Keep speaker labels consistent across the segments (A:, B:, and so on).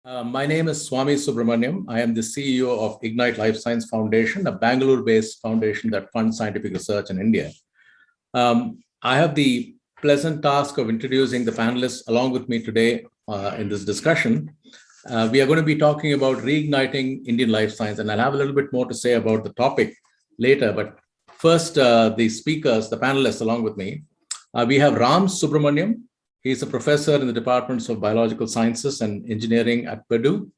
A: My name is Swami Subramaniam. I am the CEO of Ignite Life Science Foundation, a Bangalore-based foundation that funds scientific research in India. I have the pleasant task of introducing the panelists along with me today in this discussion. We are going to be talking about reigniting Indian life science, and I'll have a little bit more to say about the topic later. But first, the speakers, the panelists along with me, we have Ram Subramaniam. He's a professor in the departments of biological sciences and engineering at Purdue.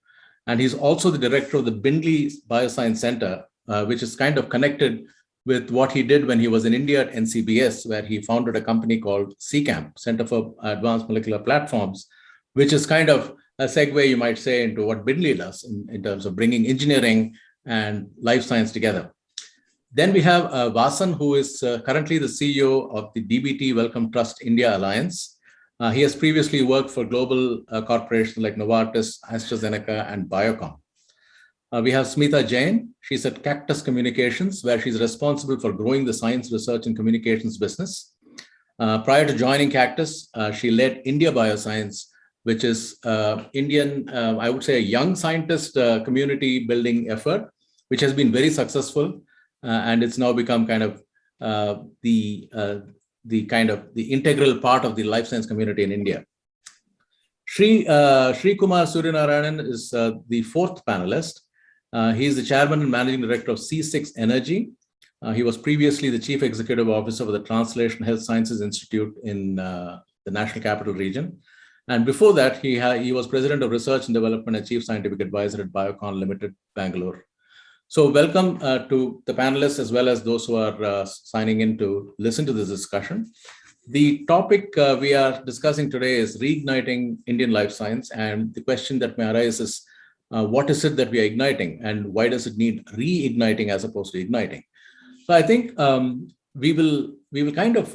A: And he's also the director of the Bindley Bioscience Center, which is kind of connected with what he did when he was in India at NCBS, where he founded a company called CCAMP, Center for Advanced Molecular Platforms, which is kind of a segue, you might say, into what Bindley does in terms of bringing engineering and life science together. Then we have Vasan, who is currently the CEO of the DBT Wellcome Trust India Alliance. He has previously worked for global corporations like Novartis, AstraZeneca, and Biocom. We have Smita Jain. She's at Cactus Communications, where she's responsible for growing the science, research, and communications business. Prior to joining Cactus, she led India Bioscience, which is Indian, I would say, a young scientist community building effort, which has been very successful, and it's now become kind of the integral part of the life science community in India. Sri Kumar Suryanarayanan is the fourth panelist. He is the chairman and managing director of C6 Energy. He was previously the chief executive officer of the Translation Health Sciences Institute in the National Capital Region. And before that, he was president of research and development and chief scientific advisor at Biocon Limited, Bangalore. So welcome to the panelists as well as those who are signing in to listen to this discussion. The topic we are discussing today is reigniting Indian life science, and the question that may arise is, what is it that we are igniting and why does it need reigniting as opposed to igniting? So I think we will kind of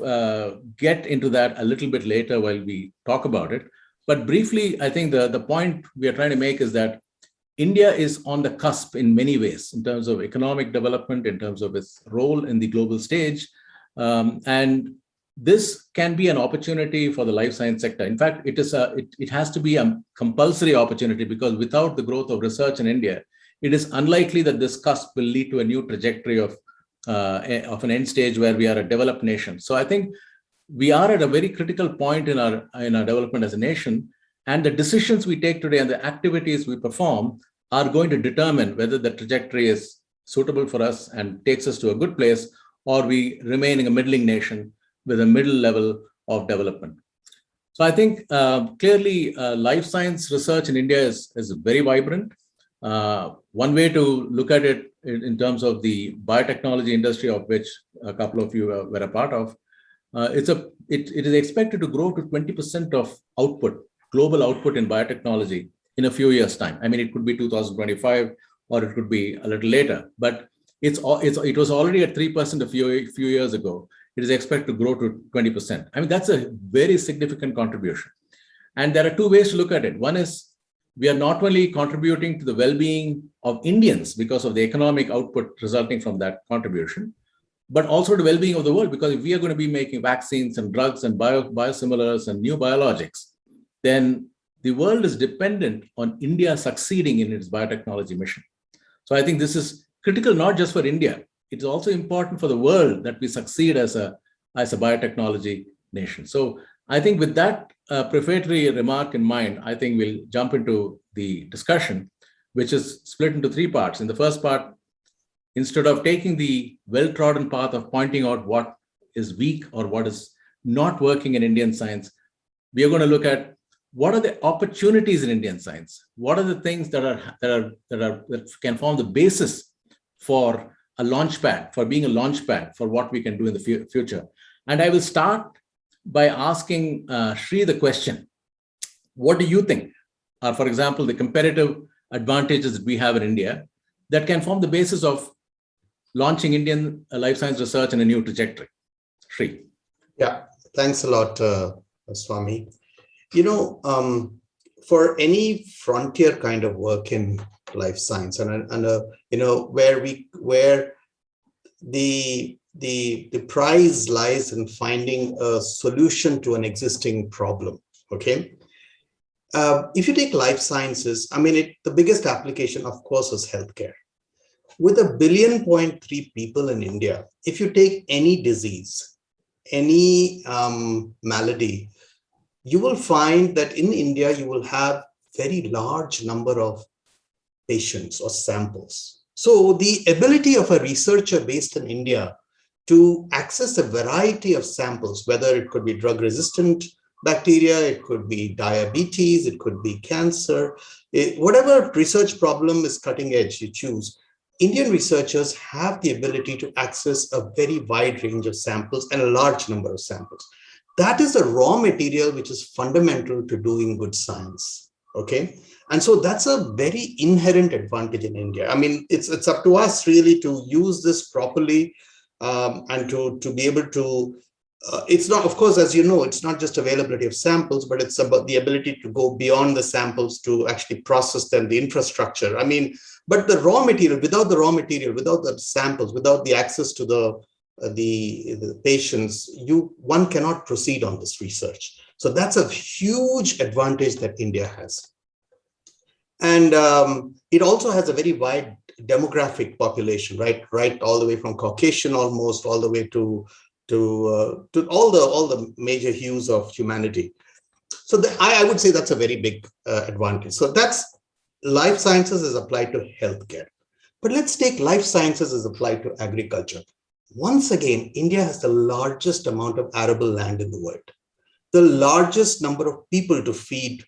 A: get into that a little bit later while we talk about it. But briefly, I think the point we are trying to make is that India is on the cusp in many ways in terms of economic development, in terms of its role in the global stage. And this can be an opportunity for the life science sector. In fact, it has to be a compulsory opportunity, because without the growth of research in India, it is unlikely that this cusp will lead to a new trajectory of an end stage where we are a developed nation. So I think we are at a very critical point in our development as a nation. And the decisions we take today and the activities we perform are going to determine whether the trajectory is suitable for us and takes us to a good place, or we remain in a middling nation with a middle level of development. So I think clearly life science research in India is very vibrant. One way to look at it in terms of the biotechnology industry, of which a couple of you were a part of, it is expected to grow to 20% of output, global output in biotechnology in a few years' time. I mean, it could be 2025 or it could be a little later, but it was already at 3% a few years ago. It is expected to grow to 20%. I mean, that's a very significant contribution. And there are two ways to look at it. One is we are not only contributing to the well-being of Indians because of the economic output resulting from that contribution, but also the well-being of the world, because if we are going to be making vaccines and drugs and biosimilars and new biologics, then the world is dependent on India succeeding in its biotechnology mission. So I think this is critical, not just for India. It's also important for the world that we succeed as a biotechnology nation. So I think with that prefatory remark in mind, I think we'll jump into the discussion, which is split into three parts. In the first part, instead of taking the well-trodden path of pointing out what is weak or what is not working in Indian science, we are going to look at what are the opportunities in Indian science? What are the things that can form the basis for a launchpad, for being a launchpad for what we can do in the future? And I will start by asking Sri the question: what do you think are, for example, the comparative advantages that we have in India that can form the basis of launching Indian life science research in a new trajectory? Sri.
B: Yeah, thanks a lot, Swami. For any frontier kind of work in life science, and where the prize lies in finding a solution to an existing problem. Okay, If you take life sciences, I mean, the biggest application, of course, is healthcare. With 1.3 billion people in India, if you take any disease, any malady, you will find that in India, you will have very large number of patients or samples. So the ability of a researcher based in India to access a variety of samples, whether it could be drug-resistant bacteria, it could be diabetes, it could be cancer, whatever research problem is cutting edge you choose, Indian researchers have the ability to access a very wide range of samples and a large number of samples. That is a raw material which is fundamental to doing good science. Okay. And so that's a very inherent advantage in India. I mean, it's up to us really to use this properly and to be able to, it's not, of course, as you know, it's not just availability of samples, but it's about the ability to go beyond the samples to actually process them, the infrastructure. I mean, but the raw material, without the samples, without the access to the patients, one cannot proceed on this research. So that's a huge advantage that India has. And it also has a very wide demographic population, right all the way from Caucasian almost all the way to all the major hues of humanity. So I would say that's a very big advantage. So that's life sciences is applied to healthcare. But let's take life sciences as applied to agriculture. Once again, India has the largest amount of arable land in the world, the largest number of people to feed,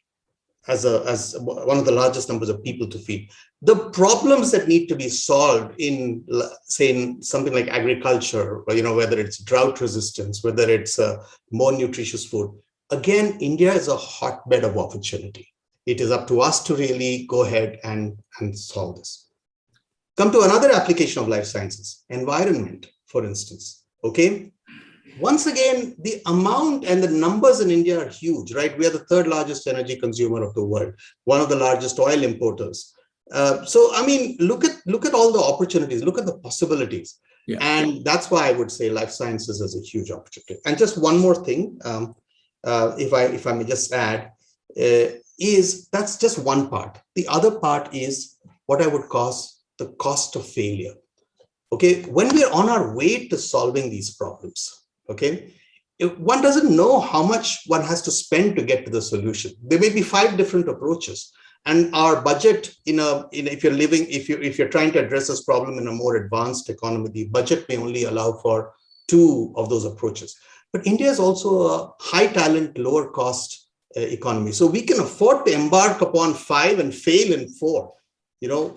B: as one of the largest numbers of people to feed. The problems that need to be solved in, say, in something like agriculture, or, whether it's drought resistance, whether it's more nutritious food, again, India is a hotbed of opportunity. It is up to us to really go ahead and solve this. Come to another application of life sciences, environment, for instance. Okay. Once again, the amount and the numbers in India are huge, right? We are the third largest energy consumer of the world, one of the largest oil importers. So, I mean, look at all the opportunities, look at the possibilities. Yeah. And that's why I would say life sciences is a huge opportunity. And just one more thing, if I may just add, is that's just one part. The other part is what I would call the cost of failure. Okay, when we're on our way to solving these problems, okay, one doesn't know how much one has to spend to get to the solution. There may be 5 different approaches, and our budget if you're trying to address this problem in a more advanced economy, the budget may only allow for 2 of those approaches. But India is also a high talent, lower cost economy, so we can afford to embark upon 5 and fail in 4.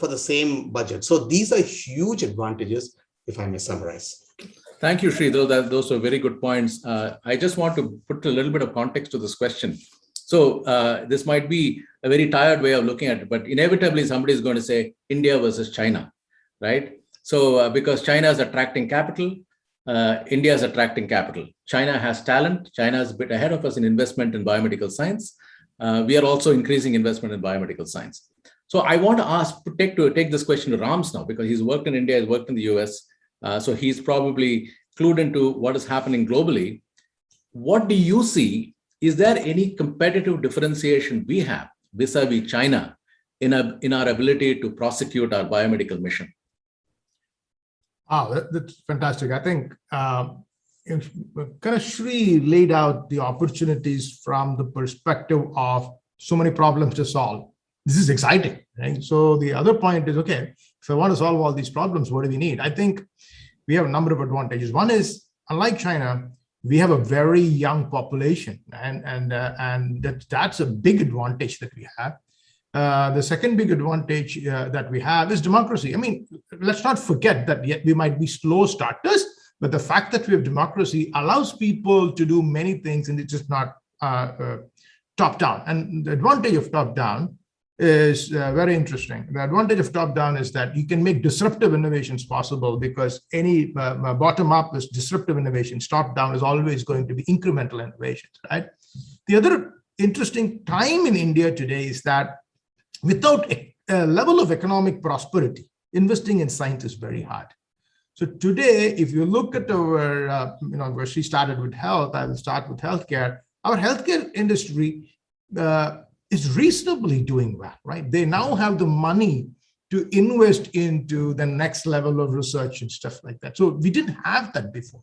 B: For the same budget. So these are huge advantages, if I may summarize.
A: Thank you, Sri. Those are very good points. I just want to put a little bit of context to this question. So this might be a very tired way of looking at it, but inevitably somebody is going to say India versus China, right? So because China is attracting capital, India is attracting capital. China has talent. China is a bit ahead of us in investment in biomedical science. We are also increasing investment in biomedical science. So I want to take this question to Rams now, because he's worked in India, he's worked in the US. So he's probably clued into what is happening globally. What do you see? Is there any competitive differentiation we have vis-a-vis China in our ability to prosecute our biomedical mission?
C: That's fantastic. I think kind of Sri laid out the opportunities from the perspective of so many problems to solve. This is exciting, right? So the other point is, okay, if I want to solve all these problems, what do we need? I think we have a number of advantages. One is, unlike China, we have a very young population, and that's a big advantage that we have. The second big advantage that we have is democracy. I mean, let's not forget that yet we might be slow starters, but the fact that we have democracy allows people to do many things, and it's just not top down. And the advantage of top down is very interesting. The advantage of top-down is that you can make disruptive innovations possible, because any bottom-up is disruptive innovations. Top-down is always going to be incremental innovations, right? The other interesting time in India today is that without a level of economic prosperity, investing in science is very hard. So today, if you look at our, where she started with health, I will start with healthcare. Our healthcare industry is reasonably doing well, right? They now have the money to invest into the next level of research and stuff like that. So we didn't have that before.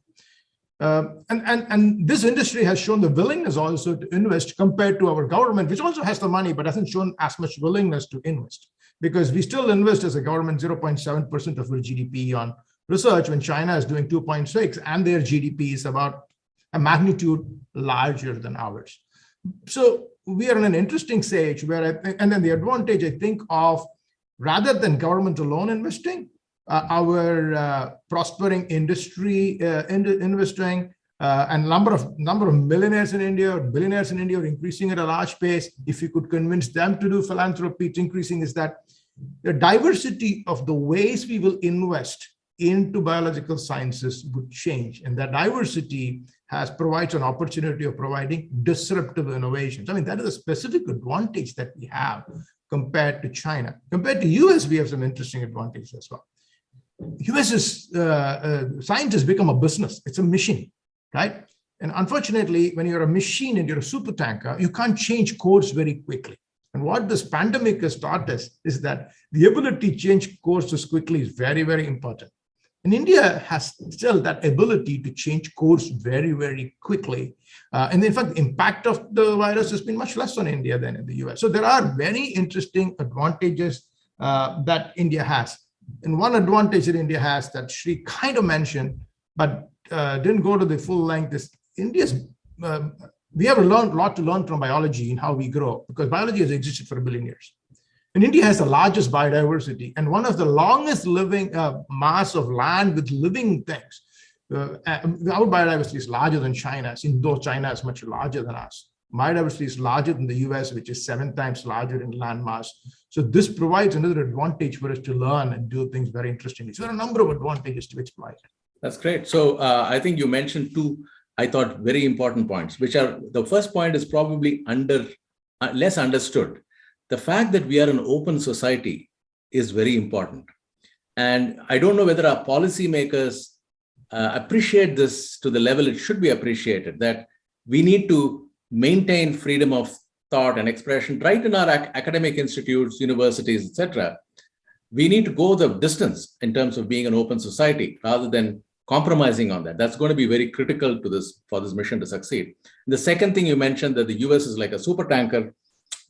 C: And this industry has shown the willingness also to invest compared to our government, which also has the money, but hasn't shown as much willingness to invest, because we still invest as a government 0.7% of our GDP on research when China is doing 2.6, and their GDP is about a magnitude larger than ours. So we are in an interesting stage where, and then the advantage, I think, of rather than government alone investing, our prospering industry investing, and number of millionaires in India, or billionaires in India are increasing at a large pace. If you could convince them to do philanthropy, it's increasing. Is that the diversity of the ways we will invest into biological sciences would change, and that diversity provides an opportunity of providing disruptive innovations. I mean, that is a specific advantage that we have compared to China. Compared to US, we have some interesting advantages as well. US is science has become a business. It's a machine, right? And unfortunately, when you're a machine and you're a super tanker, you can't change course very quickly. And what this pandemic has taught us is that the ability to change courses quickly is very, very important. And India has still that ability to change course very, very quickly. And in fact, the impact of the virus has been much less on India than in the US. So there are very interesting advantages that India has. And one advantage that India has that Shri kind of mentioned, but didn't go to the full length, is we have a lot to learn from biology in how we grow, because biology has existed for 1 billion years. And India has the largest biodiversity and one of the longest living mass of land with living things. Our biodiversity is larger than China's, even though China is much larger than us. Biodiversity is larger than the US, which is 7 times larger in land mass. So this provides another advantage for us to learn and do things very interestingly. So there are a number of advantages to exploit.
A: That's great. So I think you mentioned two, I thought, very important points, which are, the first point is probably less understood. The fact that we are an open society is very important. And I don't know whether our policymakers appreciate this to the level it should be appreciated, that we need to maintain freedom of thought and expression right in our academic institutes, universities, etc. We need to go the distance in terms of being an open society rather than compromising on that. That's going to be very critical to this, for this mission to succeed. The second thing you mentioned, that the US is like a super tanker.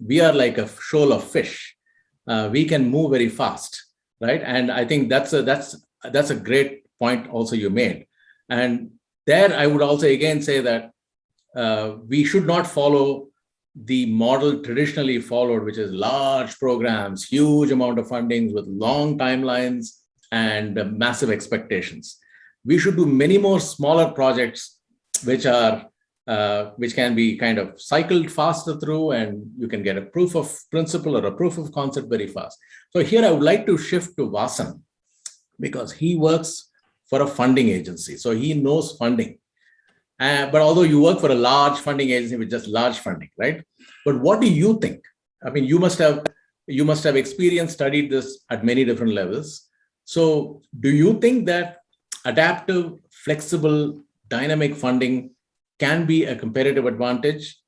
A: We are like a shoal of fish. We can move very fast, right? And I think that's a great point also you made. And there I would also again say that we should not follow the model traditionally followed, which is large programs, huge amount of fundings with long timelines and massive expectations. We should do many more smaller projects, which can be kind of cycled faster through, and you can get a proof of principle or a proof of concept very fast. So here I would like to shift to Vasan, because he works for a funding agency, so he knows funding. But although you work for a large funding agency with just large funding, right? But what do you think? I mean, you must have experienced, studied this at many different levels. So do you think that adaptive, flexible, dynamic funding can be a competitive advantage?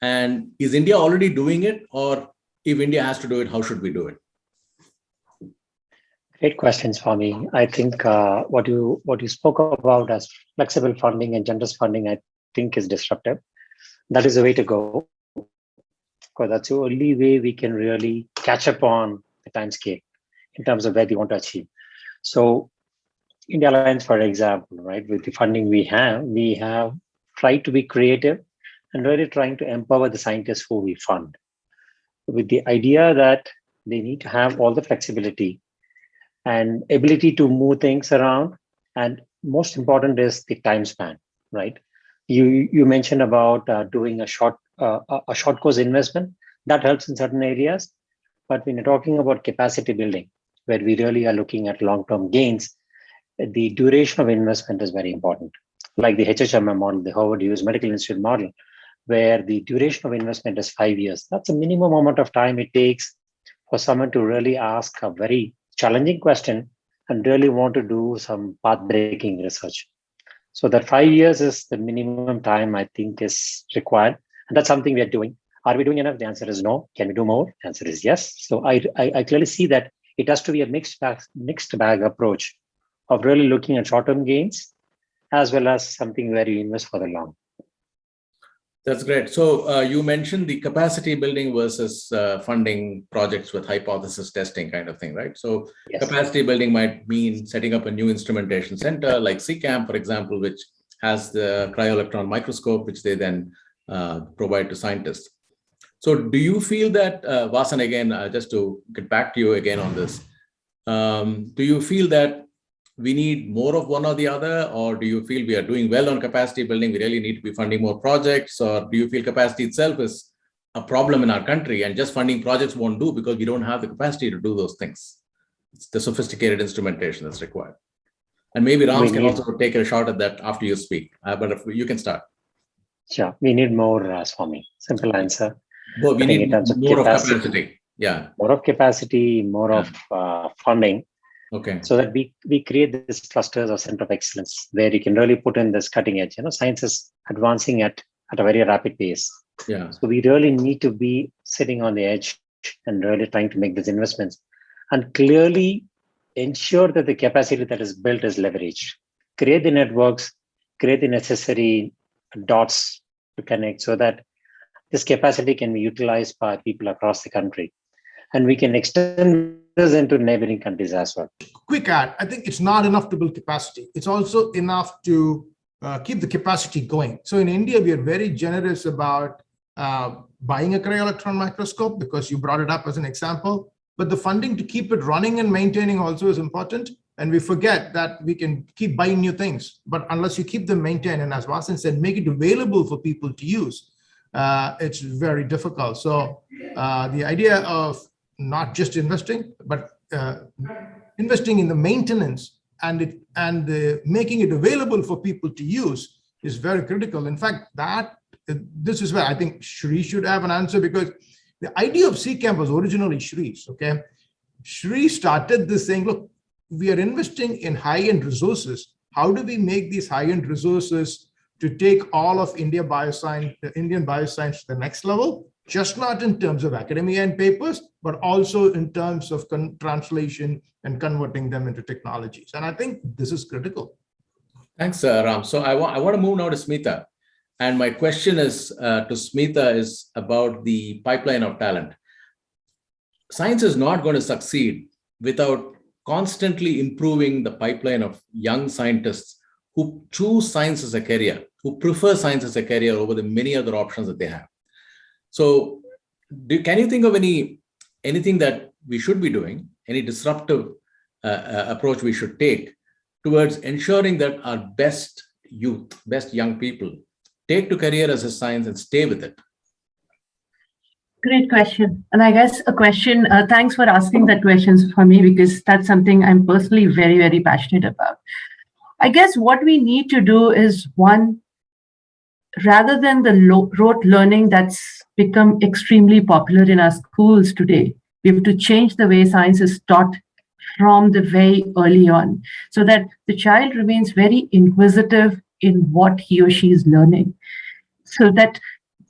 A: And is India already doing it? Or if India has to do it, how should we do it?
D: Great questions, Swami. I think what you spoke about as flexible funding and generous funding, I think is disruptive. That is the way to go, because that's the only way we can really catch up on the time scale in terms of where we want to achieve. So India Alliance, for example, right, with the funding we have tried to be creative and really trying to empower the scientists who we fund, with the idea that they need to have all the flexibility and ability to move things around. And most important is the time span, right? You mentioned about doing a short course investment. That helps in certain areas. But when you're talking about capacity building, where we really are looking at long-term gains, the duration of investment is very important. Like the HHMM model, the Harvard Hughes Medical Institute model, where the duration of investment is 5 years. That's a minimum amount of time it takes for someone to really ask a very challenging question and really want to do some path-breaking research. So that 5 years is the minimum time I think is required. And that's something we are doing. Are we doing enough? The answer is no. Can we do more? The answer is yes. So I clearly see that it has to be a mixed bag approach of really looking at short-term gains as well as something where you invest for the long.
A: That's great. So you mentioned the capacity building versus funding projects with hypothesis testing kind of thing, right? So
D: Yes.
A: Capacity building might mean setting up a new instrumentation center like CCAM, for example, which has the cryo-electron microscope, which they then provide to scientists. So do you feel that, Vasan, again, just to get back to you again on this, do you feel that we need more of one or the other, or do you feel we are doing well on capacity building? We really need to be funding more projects, or do you feel capacity itself is a problem in our country and just funding projects won't do because we don't have the capacity to do those things? It's the sophisticated instrumentation that's required. And maybe Rams can also take a shot at that after you speak, but if you can start.
D: Sure, we need more, Swami. Simple answer.
A: But we need more of capacity. Yeah.
D: More of capacity, more of funding.
A: Okay.
D: So that we create these clusters of center of excellence where you can really put in this cutting edge. Science is advancing at a very rapid pace.
A: Yeah.
D: So we really need to be sitting on the edge and really trying to make these investments and clearly ensure that the capacity that is built is leveraged. Create the networks, create the necessary dots to connect so that this capacity can be utilized by people across the country. And we can extend this into neighboring countries as well.
C: Quick add, I think it's not enough to build capacity. It's also enough to keep the capacity going. So in India, we are very generous about buying a cryo-electron microscope because you brought it up as an example. But the funding to keep it running and maintaining also is important. And we forget that we can keep buying new things. But unless you keep them maintained, and as Vasan said, make it available for people to use, it's very difficult. So the idea of not just investing, but investing in the maintenance and making it available for people to use is very critical. In fact, this is where I think Shri should have an answer, because the idea of CCAM was originally Shri's. Okay, Shri started this saying, look, we are investing in high-end resources. How do we make these high-end resources to take all of Indian bioscience to the next level? Just not in terms of academia and papers, but also in terms of translation and converting them into technologies. And I think this is critical.
A: Thanks, Ram. So I want to move now to Smita. And my question is to Smita is about the pipeline of talent. Science is not going to succeed without constantly improving the pipeline of young scientists who choose science as a career, who prefer science as a career over the many other options that they have. So can you think of anything that we should be doing, any disruptive approach we should take towards ensuring that our best youth, best young people take to career as a science and stay with it?
E: Great question. And I guess a question, thanks for asking that question for me, because that's something I'm personally very, very passionate about. I guess what we need to do is, one, rather than the rote learning that's become extremely popular in our schools today, we have to change the way science is taught from the very early on, so that the child remains very inquisitive in what he or she is learning. So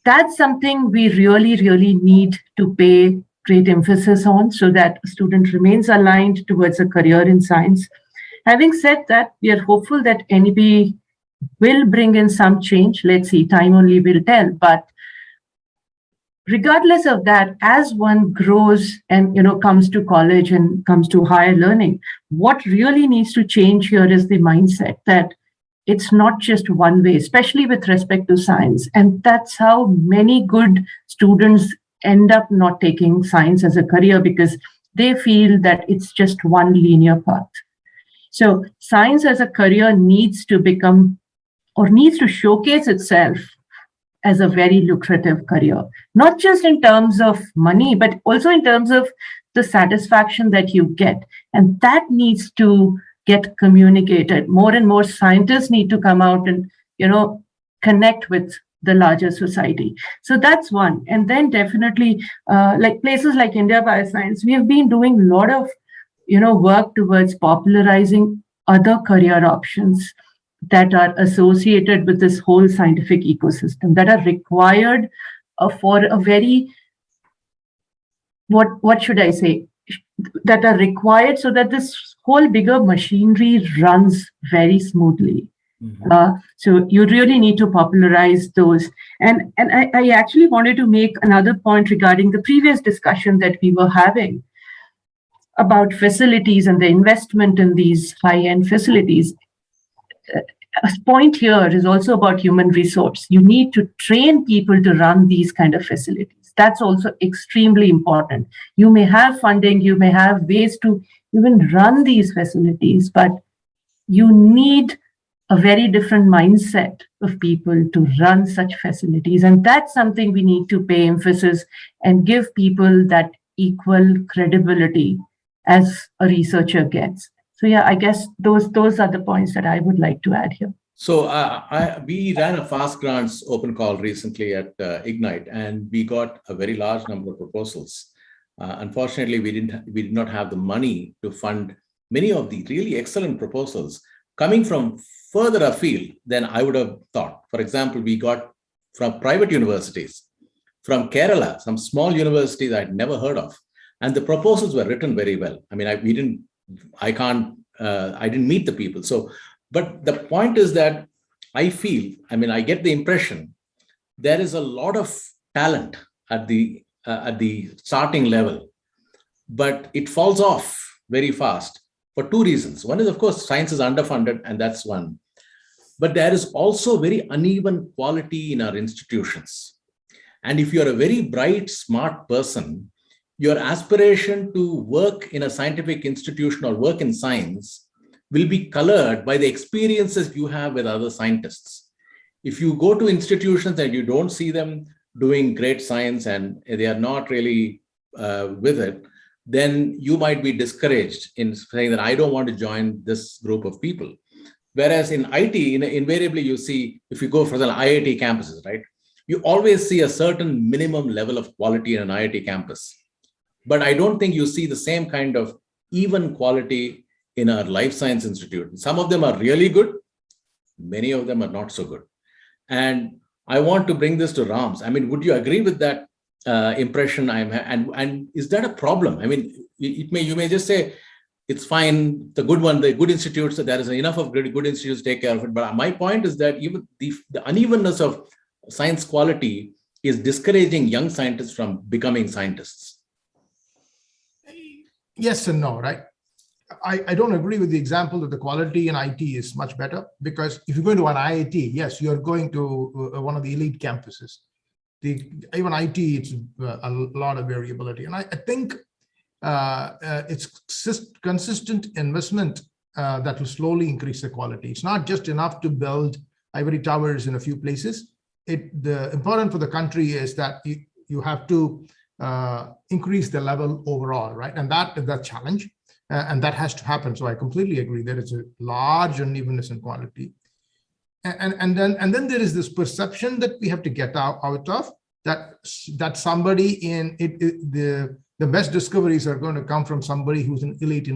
E: that's something we really, really need to pay great emphasis on, so that a student remains aligned towards a career in science. Having said that, we are hopeful that NEP will bring in some change. Let's see, time only will tell. But regardless of that, as one grows and comes to college and comes to higher learning, what really needs to change here is the mindset that it's not just one way, especially with respect to science. And that's how many good students end up not taking science as a career, because they feel that it's just one linear path. So science as a career needs to become, or needs to showcase itself as a very lucrative career, not just in terms of money, but also in terms of the satisfaction that you get. And that needs to get communicated. More and more scientists need to come out and, connect with the larger society. So that's one. And then definitely, like places like India Bioscience, we have been doing a lot of, work towards popularizing other career options that are associated with this whole scientific ecosystem, that are required for a very, what should I say, that are required so that this whole bigger machinery runs very smoothly. So you really need to popularize those. And I actually wanted to make another point regarding the previous discussion that we were having about facilities and the investment in these high-end facilities. A point here is also about human resource. You need to train people to run these kind of facilities. That's also extremely important. You may have funding, you may have ways to even run these facilities, but you need a very different mindset of people to run such facilities. And that's something we need to pay emphasis and give people that equal credibility as a researcher gets. So yeah, I guess those are the points that I would like to add here.
A: So we ran a fast grants open call recently at Ignite, and we got a very large number of proposals. Unfortunately, we did not have the money to fund many of the really excellent proposals coming from further afield than I would have thought. For example, we got from private universities, from Kerala, some small universities I'd never heard of, and the proposals were written very well. I mean, I didn't meet the people. So, but the point is that I get the impression there is a lot of talent at the starting level, but it falls off very fast for two reasons. One is, of course, science is underfunded, and that's one. But there is also very uneven quality in our institutions. And if you're a very bright, smart person, your aspiration to work in a scientific institution or work in science will be colored by the experiences you have with other scientists. If you go to institutions and you don't see them doing great science and they are not really with it, then you might be discouraged in saying that I don't want to join this group of people. Whereas in IT, invariably you see, if you go for the IIT campuses, right, you always see a certain minimum level of quality in an IIT campus. But I don't think you see the same kind of even quality in our life science institute. Some of them are really good. Many of them are not so good. And I want to bring this to Rams. I mean, would you agree with that impression I'm having? And is that a problem? I mean, you may just say, it's fine, the good institutes, there is enough of good institutes to take care of it. But my point is that even the unevenness of science quality is discouraging young scientists from becoming scientists.
C: Yes and no, right? I don't agree with the example that the quality in IT is much better, because if you go to an IIT, yes, you're going to one of the elite campuses. Even IT, it's a lot of variability. And I think it's consistent investment that will slowly increase the quality. It's not just enough to build ivory towers in a few places. The important for the country is that you have to increase the level overall, right? And that is the challenge, and that has to happen. So I completely agree. There is a large unevenness in quality, and then there is this perception that we have to get out of, that somebody in the best discoveries are going to come from somebody who's an elite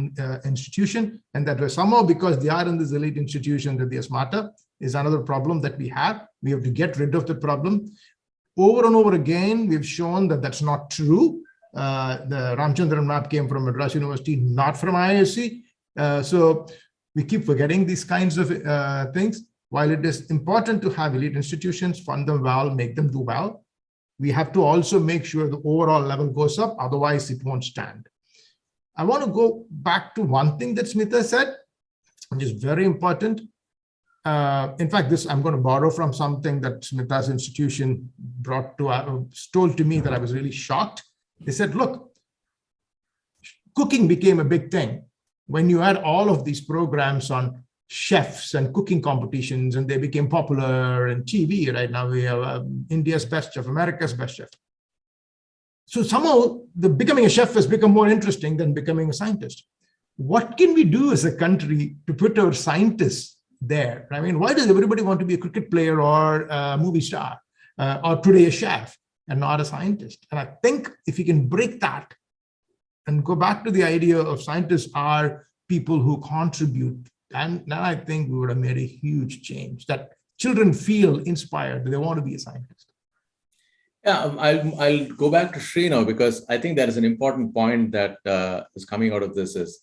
C: institution, and that we're somehow, because they are in this elite institution, that they're smarter, is another problem that we have. We have to get rid of the problem. Over and over again, we've shown that that's not true. The Ramchandran map came from Madras University, not from IISc. So we keep forgetting these kinds of things. While it is important to have elite institutions, fund them well, make them do well, we have to also make sure the overall level goes up. Otherwise, it won't stand. I want to go back to one thing that Smita said, which is very important. In fact, I'm going to borrow from something that Smita's institution told to me that I was really shocked. They said, look, cooking became a big thing when you had all of these programs on chefs and cooking competitions, and they became popular in TV. Right now, we have India's best chef, America's best chef. So somehow, becoming a chef has become more interesting than becoming a scientist. What can we do as a country to put our scientists there? I mean, why does everybody want to be a cricket player or a movie star or today a chef and not a scientist? And I think if you can break that and go back to the idea of scientists are people who contribute, and now I think we would have made a huge change, that children feel inspired, that they want to be a scientist.
A: Yeah, I'll go back to Sri now, because I think there is an important point that is coming out of this is,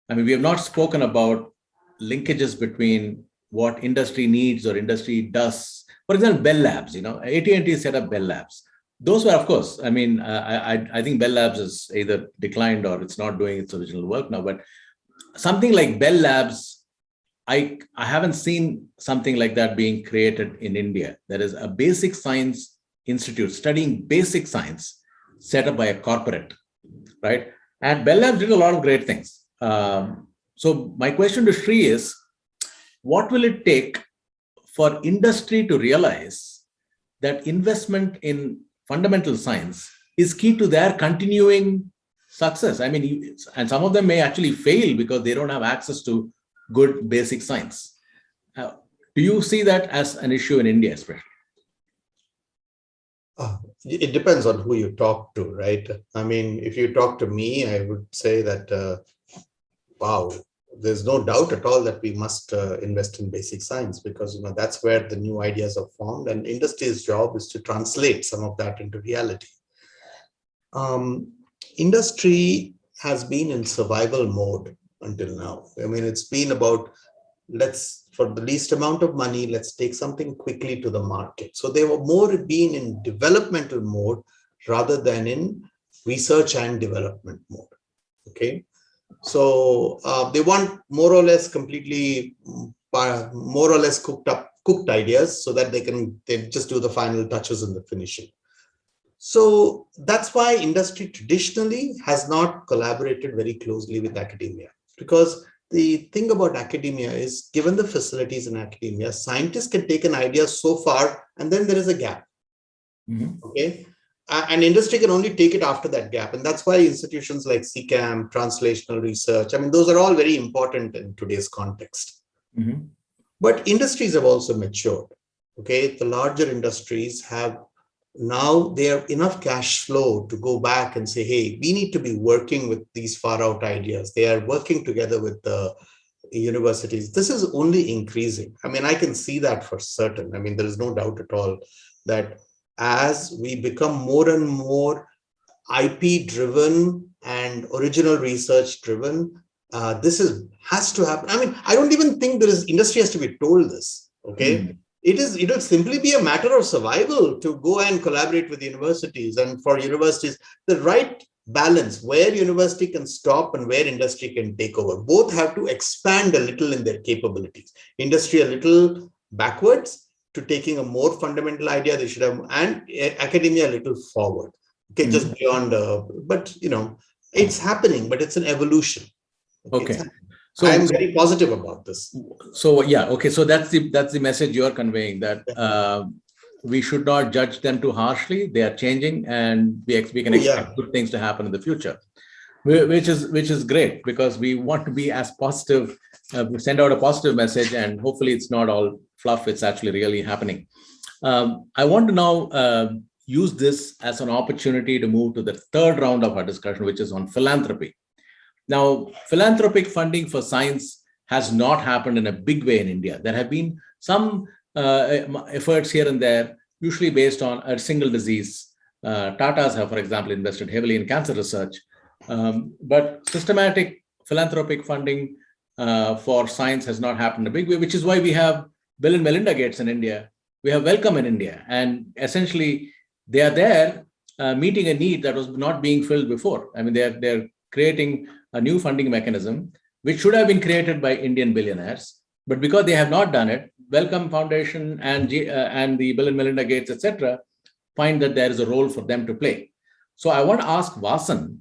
A: I mean, we have not spoken about linkages between what industry needs or industry does. For example, Bell Labs, AT&T set up Bell Labs. Those were, of course, I mean, I think Bell Labs is either declined or it's not doing its original work now, but something like Bell Labs, I haven't seen something like that being created in India. There is a basic science institute studying basic science set up by a corporate, right? And Bell Labs did a lot of great things. So my question to Sri is, what will it take for industry to realize that investment in fundamental science is key to their continuing success? I mean, and some of them may actually fail because they don't have access to good basic science. Do you see that as an issue in India, especially?
B: It depends on who you talk to, right? I mean, if you talk to me, I would say that, wow, there's no doubt at all that we must invest in basic science, because that's where the new ideas are formed, and industry's job is to translate some of that into reality. Industry has been in survival mode until now. I mean, it's been about, for the least amount of money, let's take something quickly to the market. So they were more being in developmental mode rather than in research and development mode. Okay. So they want more or less cooked ideas, so that they just do the final touches and the finishing. So that's why industry traditionally has not collaborated very closely with academia, because the thing about academia is, given the facilities in academia, scientists can take an idea so far and then there is a gap. Mm-hmm. Okay. And industry can only take it after that gap. And that's why institutions like CCAM, translational research, I mean, those are all very important in today's context. Mm-hmm. But industries have also matured. Okay. The larger industries have now, they have enough cash flow to go back and say, hey, we need to be working with these far out ideas. They are working together with the universities. This is only increasing. I mean, I can see that for certain. I mean, there is no doubt at all that as we become more and more IP driven and original research driven, this has to happen. I mean, I don't even think industry has to be told this. Okay. Mm-hmm. It will simply be a matter of survival to go and collaborate with universities, and for universities, the right balance where university can stop and where industry can take over. Both have to expand a little in their capabilities. Industry a little backwards to taking a more fundamental idea they should have, and academia a little forward. Okay, mm-hmm. Just beyond, but it's happening, but it's an evolution.
A: Okay.
B: So I'm very positive about this.
A: So yeah, okay. So that's the message you're conveying, that we should not judge them too harshly. They are changing, and we can expect good things to happen in the future, which is great, because we want to be as positive. We send out a positive message, and hopefully it's not all fluff. It's actually really happening. I want to now use this as an opportunity to move to the third round of our discussion, which is on philanthropy. Now, philanthropic funding for science has not happened in a big way in India. There have been some efforts here and there, usually based on a single disease. Tatas have, for example, invested heavily in cancer research. But systematic philanthropic funding for science has not happened in a big way, which is why we have Bill and Melinda Gates in India. We have Wellcome in India. And essentially, they are there meeting a need that was not being filled before. I mean, they're creating a new funding mechanism, which should have been created by Indian billionaires. But because they have not done it, Wellcome Foundation and the Bill and Melinda Gates, etc., find that there is a role for them to play. So I want to ask Vasan,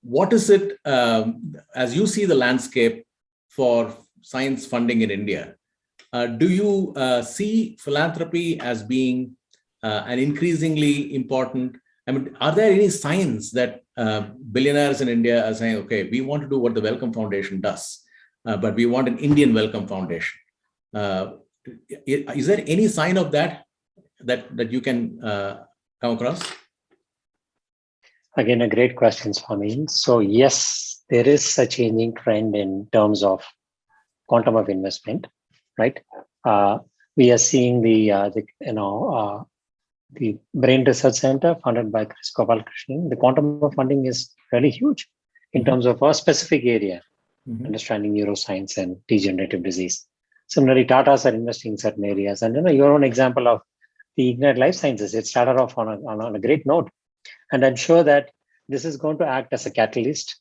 A: what is it, as you see the landscape for science funding in India, do you see philanthropy as being an increasingly important? I mean, are there any signs that billionaires in India are saying, okay, we want to do what the Wellcome Foundation does, but we want an Indian Wellcome Foundation? Is there any sign of that you can come across?
D: Again, a great question, Swami. So yes, there is a changing trend in terms of quantum of investment, right? We are seeing the the Brain Research Center funded by Chris Gopalakrishnan. The quantum of funding is really huge in terms of a specific area, understanding neuroscience and degenerative disease. Similarly, Tatas are investing in certain areas. And your own example of the Ignite Life Sciences, it started off on a great note. And I'm sure that this is going to act as a catalyst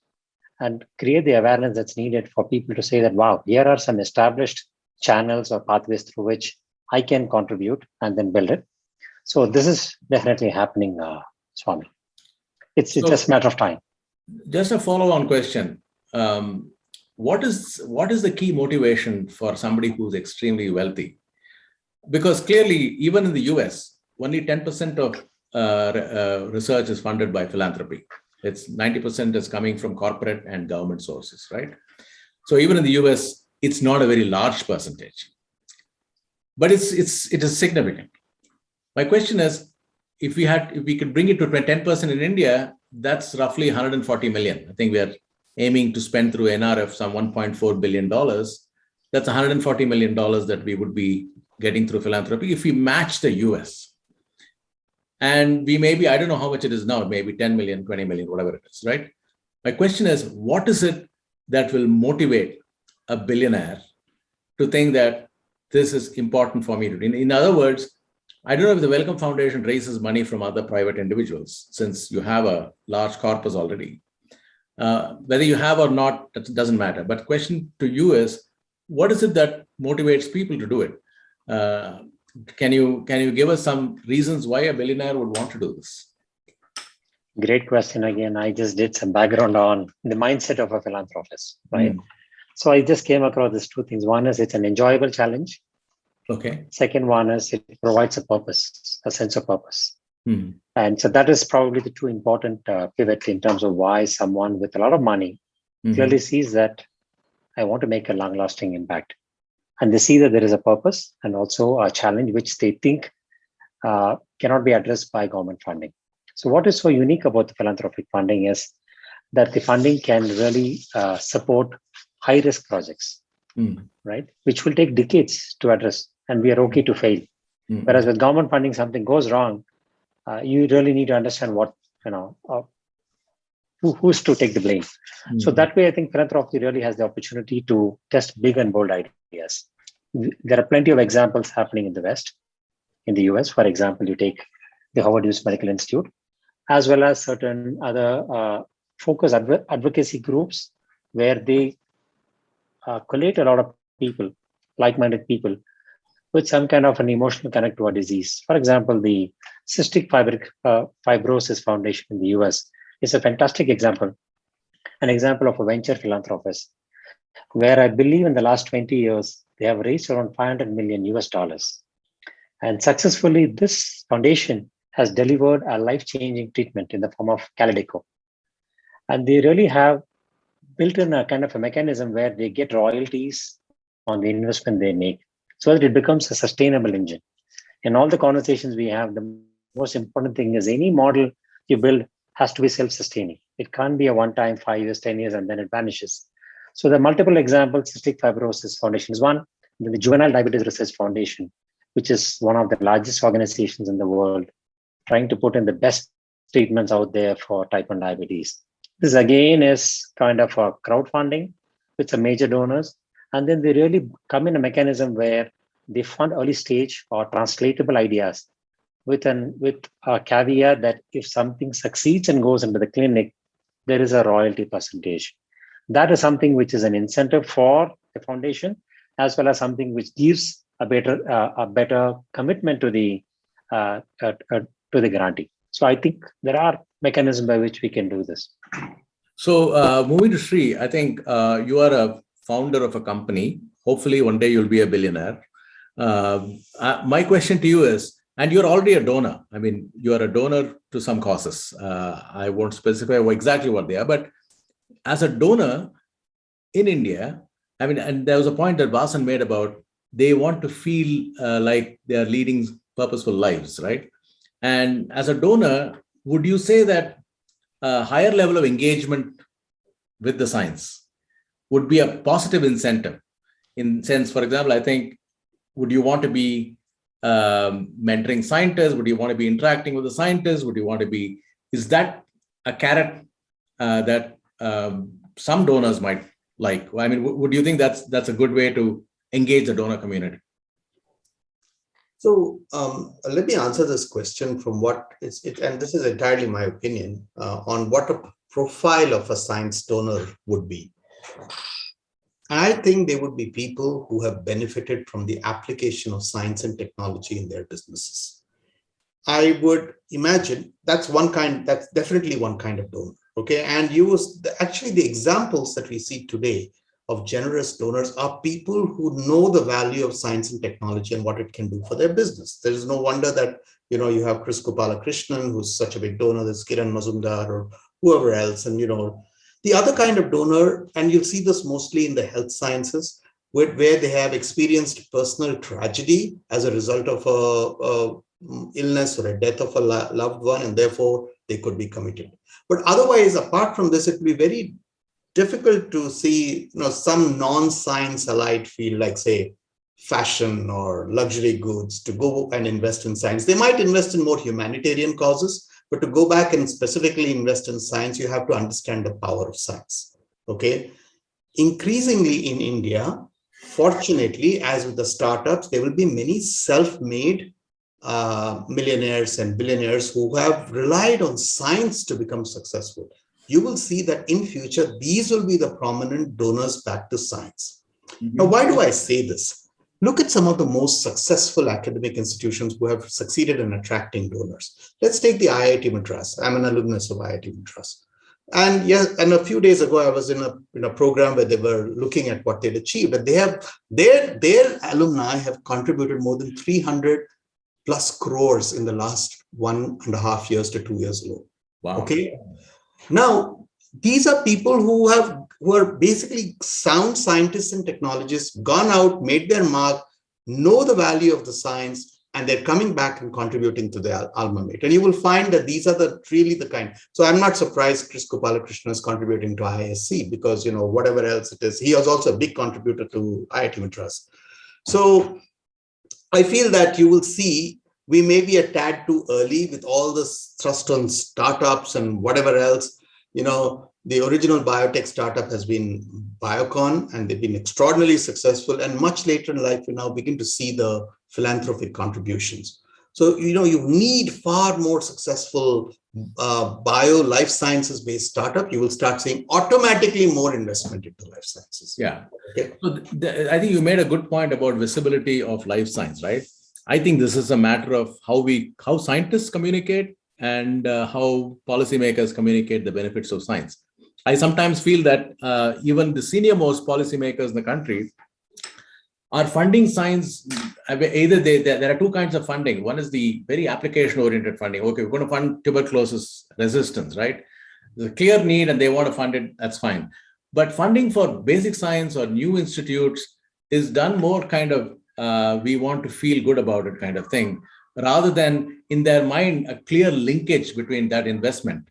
D: and create the awareness that's needed for people to say that, wow, here are some established channels or pathways through which I can contribute and then build it. So this is definitely happening, Swami. It's just a matter of time.
A: Just a follow-on question. What is the key motivation for somebody who's extremely wealthy? Because clearly, even in the US, only 10% of research is funded by philanthropy. It's 90% is coming from corporate and government sources, right? So even in the US, it's not a very large percentage, but it is significant. My question is, if we could bring it to 10% in India, that's roughly 140 million. I think we are aiming to spend through NRF some $1.4 billion. That's $140 million that we would be getting through philanthropy if we match the US. And we maybe, I don't know how much it is now, maybe 10 million, 20 million, whatever it is, right? My question is, what is it that will motivate a billionaire to think that this is important for me to do? In other words, I don't know if the Wellcome Foundation raises money from other private individuals, since you have a large corpus already. Whether you have or not, that doesn't matter. But question to you is, what is it that motivates people to do it? Can you give us some reasons why a billionaire would want to do this?
D: Great question again. I just did some background on the mindset of a philanthropist, right? So I just came across these two things. One is it's an enjoyable challenge.
A: Okay.
D: Second one is it provides a purpose, a sense of purpose. And so that is probably the two important pivots in terms of why someone with a lot of money clearly sees that I want to make a long-lasting impact. And they see that there is a purpose and also a challenge which they think cannot be addressed by government funding. So what is so unique about the philanthropic funding is that the funding can really support high-risk projects, right? Which will take decades to address, and we are okay to fail. Whereas with government funding, something goes wrong, you really need to understand what, who's to take the blame. So that way, I think philanthropy really has the opportunity to test big and bold ideas. There are plenty of examples happening in the West, in the US. For example, you take the Howard Hughes Medical Institute, as well as certain other focus advocacy groups where they collate a lot of people, like-minded people, with some kind of an emotional connect to a disease. For example, the Cystic Fibrosis Foundation in the US is a fantastic example, an example of a venture philanthropist, where I believe in the last 20 years, they have raised around $500 million US. And successfully, this foundation has delivered a life-changing treatment in the form of Kalydeco. And they really have built in a kind of a mechanism where they get royalties on the investment they make, so that it becomes a sustainable engine. In all the conversations we have, the most important thing is any model you build has to be self-sustaining. It can't be a one-time 5 years, 10 years, and then it vanishes. So the multiple examples, Cystic Fibrosis Foundation is one, then the Juvenile Diabetes Research Foundation, which is one of the largest organizations in the world, trying to put in the best treatments out there for type 1 diabetes. This again is kind of a crowdfunding with some major donors. And then they really come in a mechanism where they fund early stage or translatable ideas with a caveat that if something succeeds and goes into the clinic, there is a royalty percentage. That is something which is an incentive for the foundation, as well as something which gives a better commitment to the grantee. So I think there are mechanisms by which we can do this.
A: So moving to Sri, I think you are a founder of a company. Hopefully one day you'll be a billionaire. My question to you is, and you're already a donor. I mean, you are a donor to some causes. I won't specify exactly what they are, but as a donor in India, I mean, and there was a point that Vasan made about they want to feel like they are leading purposeful lives, right? And as a donor, would you say that a higher level of engagement with the science would be a positive incentive? In sense, for example, I think, would you want to be mentoring scientists? Would you want to be interacting with the scientists? Would you want to be, is that a carrot that some donors might like? I mean, would you think that's a good way to engage the donor community?
B: So let me answer this question from what is it, and this is entirely my opinion on what a profile of a science donor would be. I think they would be people who have benefited from the application of science and technology in their businesses. I would imagine that's definitely one kind of donor. Okay, and actually the examples that we see today of generous donors are people who know the value of science and technology and what it can do for their business. There is no wonder that you have Chris Gopalakrishnan, who's such a big donor, there's Kiran Mazumdar or whoever else, and the other kind of donor, and you'll see this mostly in the health sciences, where they have experienced personal tragedy as a result of a illness or a death of a loved one, and therefore they could be committed. But otherwise, apart from this, it will be very difficult to see some non-science allied field, like say fashion or luxury goods, to go and invest in science. They might invest in more humanitarian causes, but to go back and specifically invest in science, you have to understand the power of science. Okay. Increasingly in India, fortunately, as with the startups, there will be many self-made millionaires and billionaires who have relied on science to become successful. You will see that in future, these will be the prominent donors back to science. Mm-hmm. Now, why do I say this? Look at some of the most successful academic institutions who have succeeded in attracting donors. Let's take the IIT Madras. I'm an alumnus of IIT Madras. And yes, and a few days ago, I was in a program where they were looking at what they'd achieved. And they have their alumni have contributed more than 300 plus crores in the last 1.5 years to 2 years ago.
A: Wow.
B: Okay. Now, these are people who are basically sound scientists and technologists, gone out, made their mark, know the value of the science, and they're coming back and contributing to their alma mater. And you will find that these are really the kind. So I'm not surprised Chris Gopalakrishnan is contributing to IISc because, whatever else it is, he was also a big contributor to IIT Madras. So I feel that you will see we may be a tad too early with all this thrust on startups and whatever else. The original biotech startup has been Biocon, and they've been extraordinarily successful. And much later in life, we now begin to see the philanthropic contributions. So, you need far more successful life sciences based startup. You will start seeing automatically more investment into life sciences.
A: Yeah.
B: Okay.
A: So I think you made a good point about visibility of life science, right? I think this is a matter of how scientists communicate and how policymakers communicate the benefits of science. I sometimes feel that even the senior most policymakers in the country are funding science. Either there are two kinds of funding. One is the very application-oriented funding. Okay, we're going to fund tuberculosis resistance, right? There's a clear need and they want to fund it, that's fine. But funding for basic science or new institutes is done more kind of, we want to feel good about it kind of thing, rather than in their mind, a clear linkage between that investment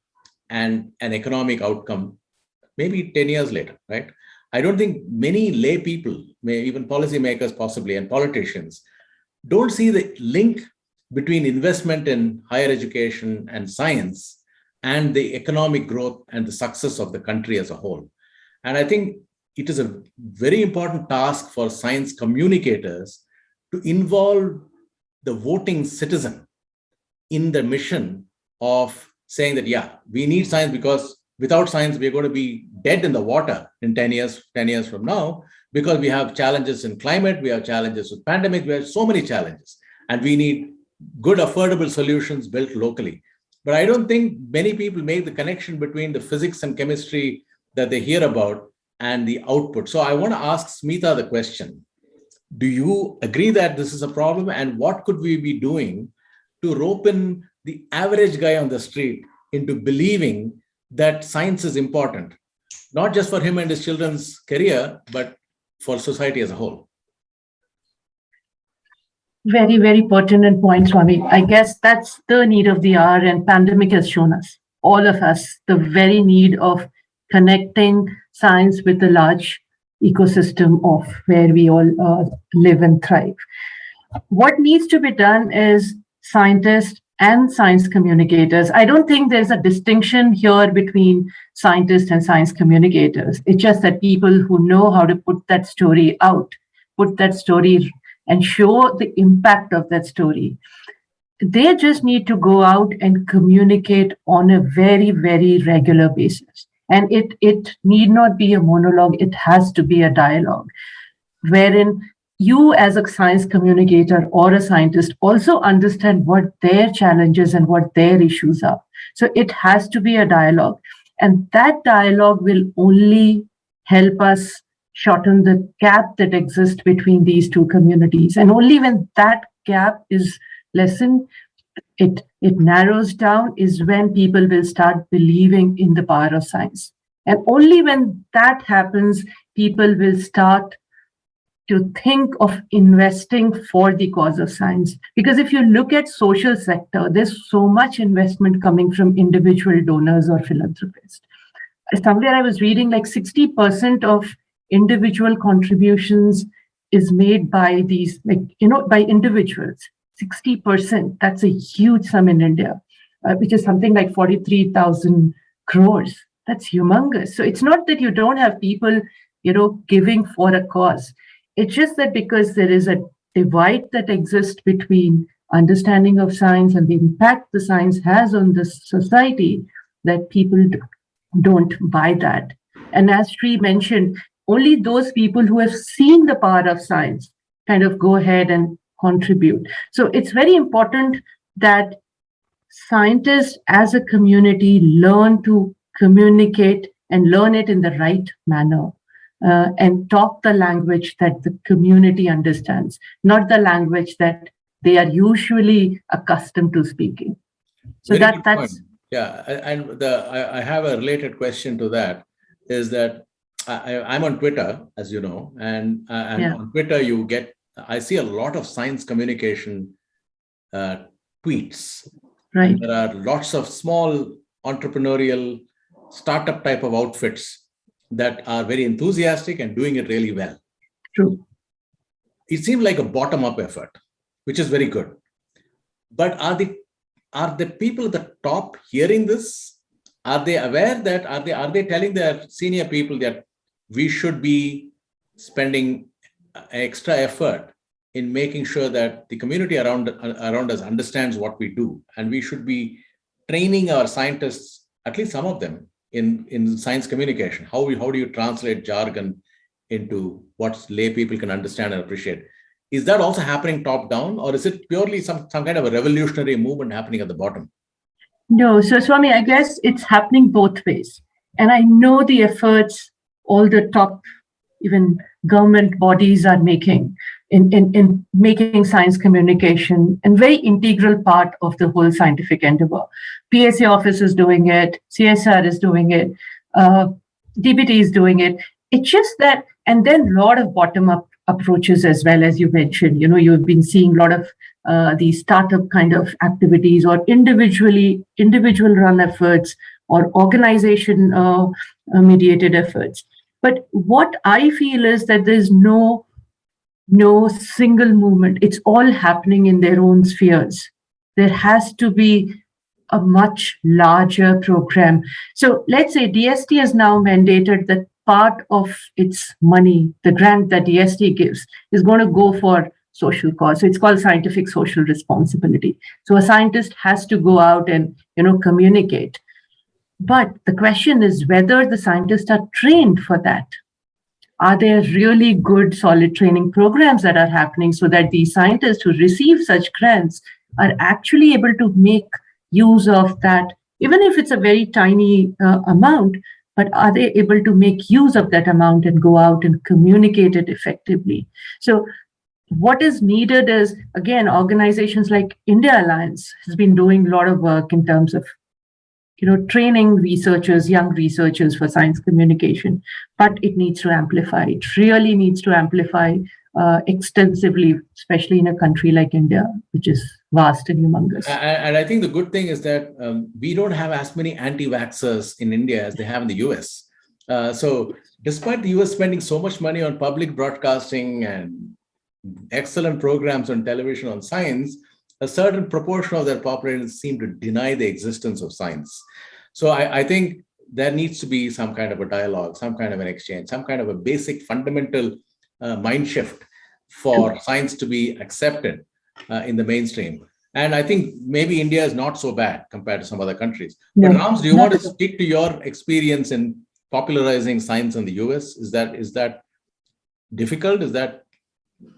A: and an economic outcome, maybe 10 years later, right? I don't think many lay people, even policymakers possibly, and politicians, don't see the link between investment in higher education and science and the economic growth and the success of the country as a whole. And I think it is a very important task for science communicators to involve the voting citizen in the mission of saying that, yeah, we need science because without science, we're going to be dead in the water in 10 years from now, because we have challenges in climate, we have challenges with pandemic, we have so many challenges, and we need good, affordable solutions built locally. But I don't think many people make the connection between the physics and chemistry that they hear about and the output. So I want to ask Smita the question, do you agree that this is a problem, and what could we be doing to rope in the average guy on the street into believing that science is important, not just for him and his children's career, but for society as a whole?
E: Very, very pertinent point, Swami. I guess that's the need of the hour, and pandemic has shown us, all of us, the very need of connecting science with the large ecosystem of where we all live and thrive. what needs to be done is scientists and science communicators. I don't think there's a distinction here between scientists and science communicators. It's just that people who know how to put that story out, put that story and show the impact of that story. They just need to go out and communicate on a very, very regular basis. And it need not be a monologue, it has to be a dialogue, wherein you as a science communicator or a scientist also understand what their challenges and what their issues are. So it has to be a dialogue. And that dialogue will only help us shorten the gap that exists between these two communities. And only when that gap is lessened, it narrows down, is when people will start believing in the power of science. And only when that happens, people will start to think of investing for the cause of science. Because if you look at social sector, there's so much investment coming from individual donors or philanthropists. Somewhere I was reading like 60% of individual contributions is made by these, by individuals. 60%, that's a huge sum in India, which is something like 43,000 crores. That's humongous. So it's not that you don't have people, giving for a cause. It's just that because there is a divide that exists between understanding of science and the impact the science has on the society, that people don't buy that. And as Sri mentioned, only those people who have seen the power of science kind of go ahead and contribute. So it's very important that scientists as a community learn to communicate and learn it in the right manner. And talk the language that the community understands, not the language that they are usually accustomed to speaking. So
A: Very good
E: that's
A: point. Yeah, and I have a related question to that. Is that I'm on Twitter, as you know, and
E: Yeah.
A: on Twitter I see a lot of science communication tweets.
E: right.
A: And there are lots of small entrepreneurial startup type of outfits that are very enthusiastic and doing it really well.
E: True.
A: It seems like a bottom-up effort, which is very good. But are the people at the top hearing this? Are they aware that are they telling their senior people that we should be spending extra effort in making sure that the community around us understands what we do, and we should be training our scientists, at least some of them, in science communication? How do you translate jargon into what lay people can understand and appreciate? Is that also happening top down, or is it purely some kind of a revolutionary movement happening at the bottom?
E: No, so Swami, I guess it's happening both ways. And I know the efforts all the top, even government bodies are making in making science communication a very integral part of the whole scientific endeavor. PSA office is doing it, CSR is doing it, DBT is doing it. It's just that, and then a lot of bottom-up approaches as well, as you mentioned. You've been seeing a lot of these startup kind of activities, or individual run efforts, or organization mediated efforts. But what I feel is that there's no single movement. It's all happening in their own spheres. There has to be a much larger program. So let's say DST has now mandated that part of its money, the grant that DST gives, is going to go for social cause. So it's called scientific social responsibility. So a scientist has to go out and communicate. But the question is whether the scientists are trained for that. Are there really good, solid training programs that are happening so that the scientists who receive such grants are actually able to make use of that, even if it's a very tiny amount, but are they able to make use of that amount and go out and communicate it effectively? So what is needed is, again, organizations like India Alliance has been doing a lot of work in terms of training researchers, young researchers for science communication, but it needs to amplify. It really needs to amplify extensively, especially in a country like India, which is vast and humongous.
A: And I think the good thing is that we don't have as many anti-vaxxers in India as they have in the US. So despite the US spending so much money on public broadcasting and excellent programs on television on science, a certain proportion of their population seem to deny the existence of science. So I think there needs to be some kind of a dialogue, some kind of an exchange, some kind of a basic fundamental mind shift for science to be accepted in the mainstream. And I think maybe India is not so bad compared to some other countries. But Rams, do you want to speak to your experience in popularizing science in the US? Is that difficult? Is that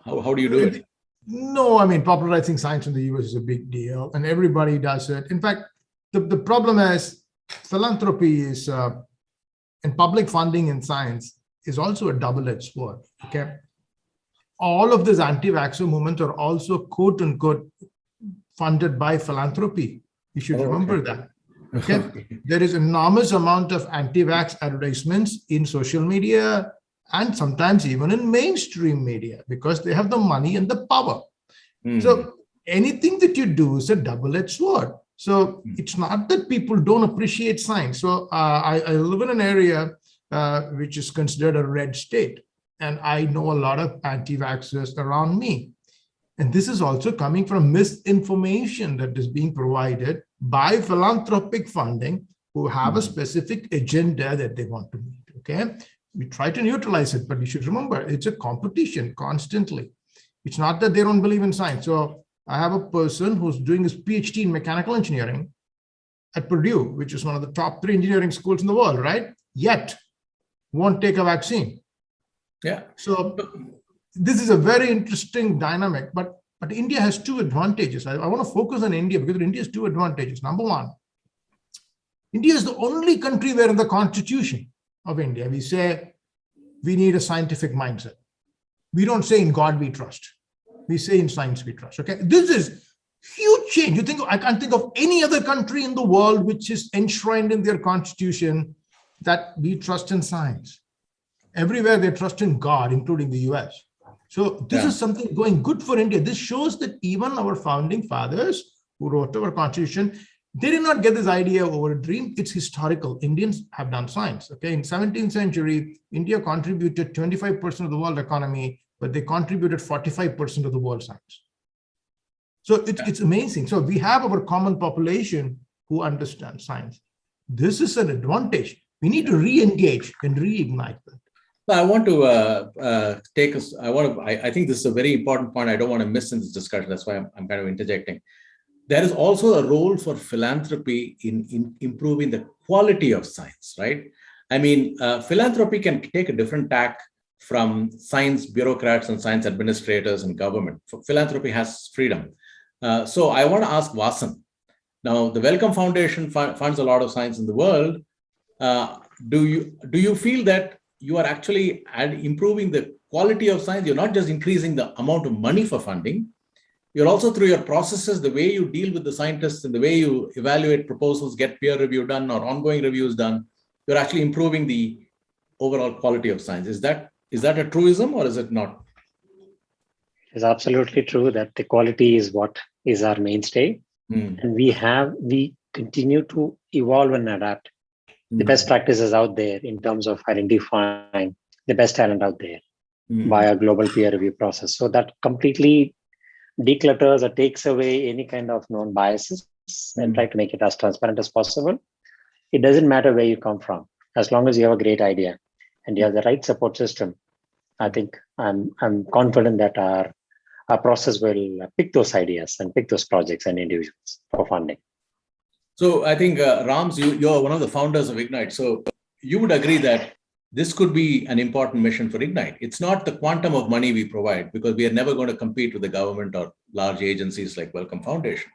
A: how do you do it?
C: No, I mean, popularizing science in the US is a big deal, and everybody does it. In fact, the problem is philanthropy is and public funding in science is also a double-edged sword. Okay, all of this anti-vaxxer movement are also quote unquote funded by philanthropy. You should remember that. Okay, there is enormous amount of anti-vax advertisements in social media and sometimes even in mainstream media because they have the money and the power. So anything that you do is a double-edged sword. So it's not that people don't appreciate science. So I live in an area which is considered a red state, and I know a lot of anti-vaxxers around me. And this is also coming from misinformation that is being provided by philanthropic funding who have a specific agenda that they want to meet. Okay, we try to neutralize it, but you should remember it's a competition constantly. It's not that they don't believe in science. So I have a person who's doing his PhD in mechanical engineering at Purdue, which is one of the top 3 engineering schools in the world, right? Yet won't take a vaccine.
A: Yeah.
C: So this is a very interesting dynamic, but India has 2 advantages. I want to focus on India because India has 2 advantages. Number one, India is the only country where in the constitution of India, we say we need a scientific mindset. We don't say in God we trust. We say in science we trust. Okay, this is huge change. I can't think of any other country in the world which is enshrined in their constitution that we trust in science. Everywhere they trust in God, including the US. So this is something going good for India. This shows that even our founding fathers who wrote our constitution, they did not get this idea over a dream. It's historical. Indians have done science. Okay, in 17th century, India contributed 25% of the world economy, but they contributed 45% of the world science. So it's amazing. So we have our common population who understand science. This is an advantage. We need to re-engage and reignite that.
A: I want to take us. I think this is a very important point. I don't want to miss in this discussion. That's why I'm kind of interjecting. There is also a role for philanthropy in improving the quality of science, right? I mean, philanthropy can take a different tack from science bureaucrats and science administrators and government. Philanthropy has freedom. So I want to ask Vasan. Now, the Wellcome Foundation funds a lot of science in the world. Do you feel that you are actually improving the quality of science? You're not just increasing the amount of money for funding. You're also, through your processes, the way you deal with the scientists and the way you evaluate proposals, get peer review done or ongoing reviews done, you're actually improving the overall quality of science. Is that a truism or is it not?
D: It's absolutely true that the quality is what is our mainstay. And we continue to evolve and adapt the best practices out there in terms of identifying the best talent out there by a global peer review process. So that completely declutters or takes away any kind of known biases and try to make it as transparent as possible. It doesn't matter where you come from, as long as you have a great idea and you have the right support system. I think I'm confident that our process will pick those ideas and pick those projects and individuals for funding.
A: So I think, Rams, you're one of the founders of Ignite. So you would agree that this could be an important mission for Ignite. It's not the quantum of money we provide because we are never going to compete with the government or large agencies like Wellcome Foundation.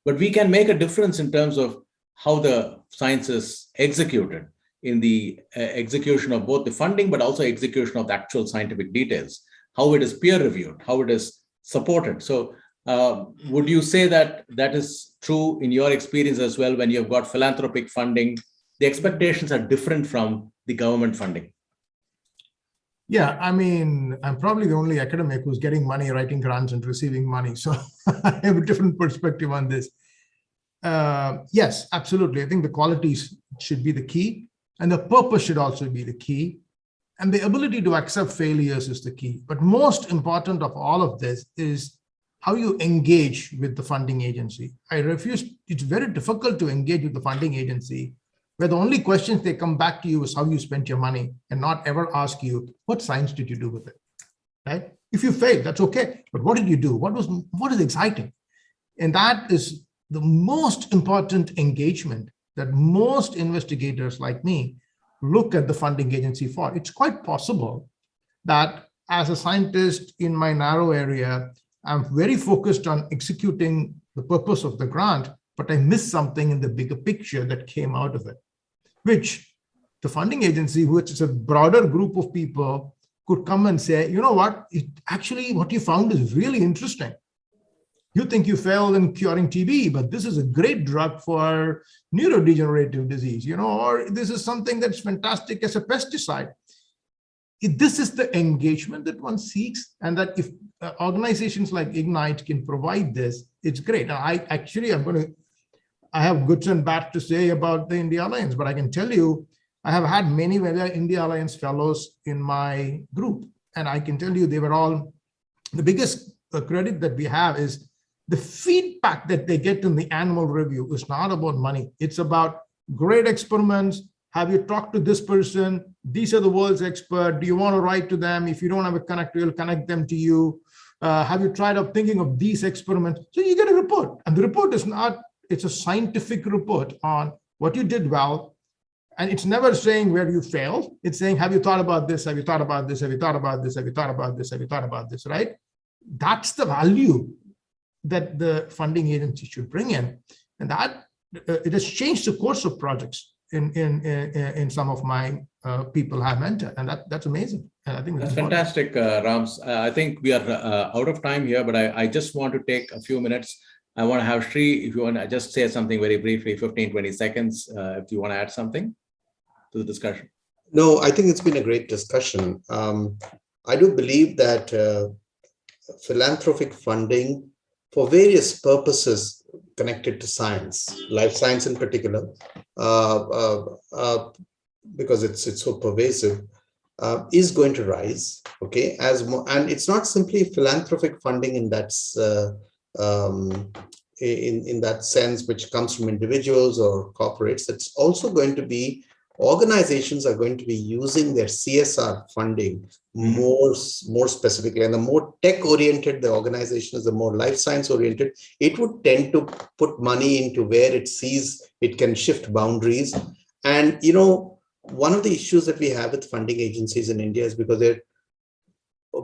A: But we can make a difference in terms of how the science is executed in the execution of both the funding, but also execution of the actual scientific details, how it is peer reviewed, how it is supported. So would you say that that is true in your experience as well? When you've got philanthropic funding, the expectations are different from the government funding.
C: Yeah, I mean, I'm probably the only academic who's getting money, writing grants and receiving money. So I have a different perspective on this. Yes, absolutely. I think the qualities should be the key and the purpose should also be the key. And the ability to accept failures is the key. But most important of all of this is how you engage with the funding agency. It's very difficult to engage with the funding agency where the only questions they come back to you is how you spent your money and not ever ask you, what science did you do with it, right? If you failed, that's okay. But what did you do? What is exciting? And that is the most important engagement that most investigators like me look at the funding agency for. It's quite possible that as a scientist in my narrow area, I'm very focused on executing the purpose of the grant, but I missed something in the bigger picture that came out of it, which the funding agency, which is a broader group of people, could come and say, you know what, what you found is really interesting. You think you failed in curing TB, but this is a great drug for neurodegenerative disease, or this is something that's fantastic as a pesticide. This is the engagement that one seeks, and that if organizations like Ignite can provide this, it's great. Now, I have good and bad to say about the India Alliance, but I can tell you, I have had many India Alliance fellows in my group, and I can tell you they were all, the biggest credit that we have is the feedback that they get in the annual review is not about money. It's about great experiments. Have you talked to this person? These are the world's expert. Do you want to write to them? If you don't have a connect, we'll connect them to you. Have you tried out thinking of these experiments? So you get a report, and the report is it's a scientific report on what you did well. And it's never saying where you failed. It's saying, have you thought about this? Have you thought about this? Have you thought about this? Have you thought about this? Have you thought about this, right? That's the value that the funding agency should bring in. And that it has changed the course of projects in some of my people have mentored, and that's amazing. And I think
A: that's fantastic, Rams. I think we are out of time here, but I just want to take a few minutes. I want to have Sri, if you want to just say something very briefly, 15, 20 seconds, if you want to add something to the discussion.
B: No, I think it's been a great discussion. I do believe that philanthropic funding for various purposes connected to science, life science in particular, because it's so pervasive, is going to rise. Okay, and it's not simply philanthropic funding in that in that sense, which comes from individuals or corporates. It's also going to be organizations are going to be using their CSR funding more specifically, and the more tech-oriented the organization is, the more life science-oriented, it would tend to put money into where it sees it can shift boundaries. And one of the issues that we have with funding agencies in India is because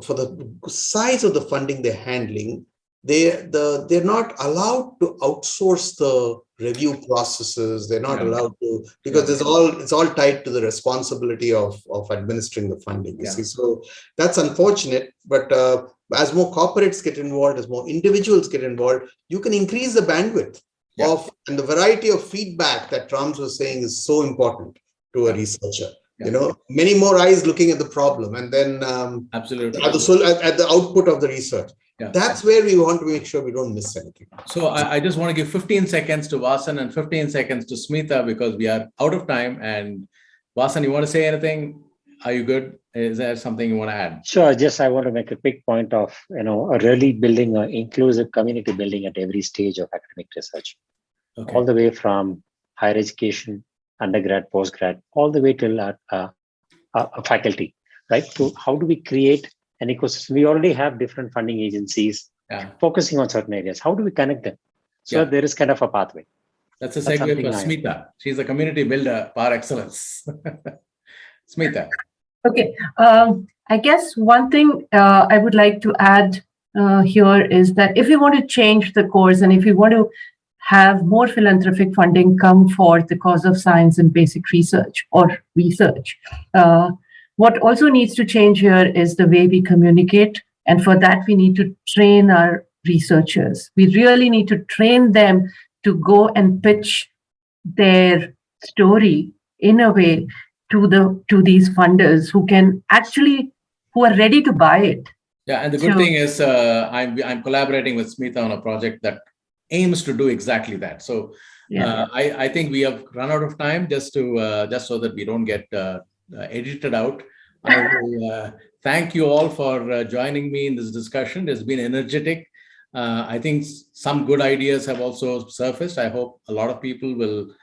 B: for the size of the funding they're handling, they're not allowed to outsource the review processes. They're not allowed to, because it's all tied to the responsibility of administering the funding. You see, so that's unfortunate. But as more corporates get involved, as more individuals get involved, you can increase the bandwidth and the variety of feedback that Rams was saying is so important to a researcher. Many more eyes looking at the problem, and then
A: absolutely
B: at the output of the research. That's where we want to make sure we don't miss anything.
A: So I just want to give 15 seconds to Vasan and 15 seconds to Smita, because we are out of time. And Vasan, you want to say anything? Are you good? Is there something you want to add?
D: Sure. I want to make a quick point of, really building an inclusive community building at every stage of academic research, all the way from higher education, undergrad, postgrad, all the way till faculty, right? So how do we create an ecosystem? We already have different funding agencies focusing on certain areas. How do we connect them? So there is kind of a pathway.
A: That's a segue for Smita. She's a community builder par excellence. Smita.
E: Okay. I guess one thing I would like to add here is that if we want to change the course, and if we want to have more philanthropic funding come for the cause of science and basic research or research, what also needs to change here is the way we communicate. And for that, we need to train our researchers. We really need to train them to go and pitch their story in a way to these funders who are ready to buy it.
A: Yeah, and the good thing is I'm collaborating with Smita on a project that aims to do exactly that. So I think we have run out of time, just so that we don't get edited out. I will thank you all for joining me in this discussion. It's been energetic. I think some good ideas have also surfaced. I hope a lot of people will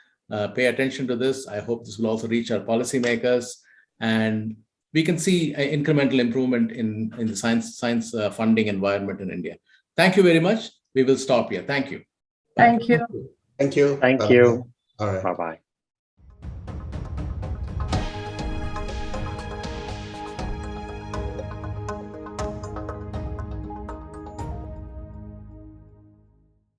A: pay attention to this. I hope this will also reach our policymakers, and we can see an incremental improvement in the science funding environment in India. Thank you very much. We will stop here. Thank you.
E: Thank you.
B: Thank you.
D: Thank
B: Bye-bye.
D: you.
B: All right.
D: Bye-bye.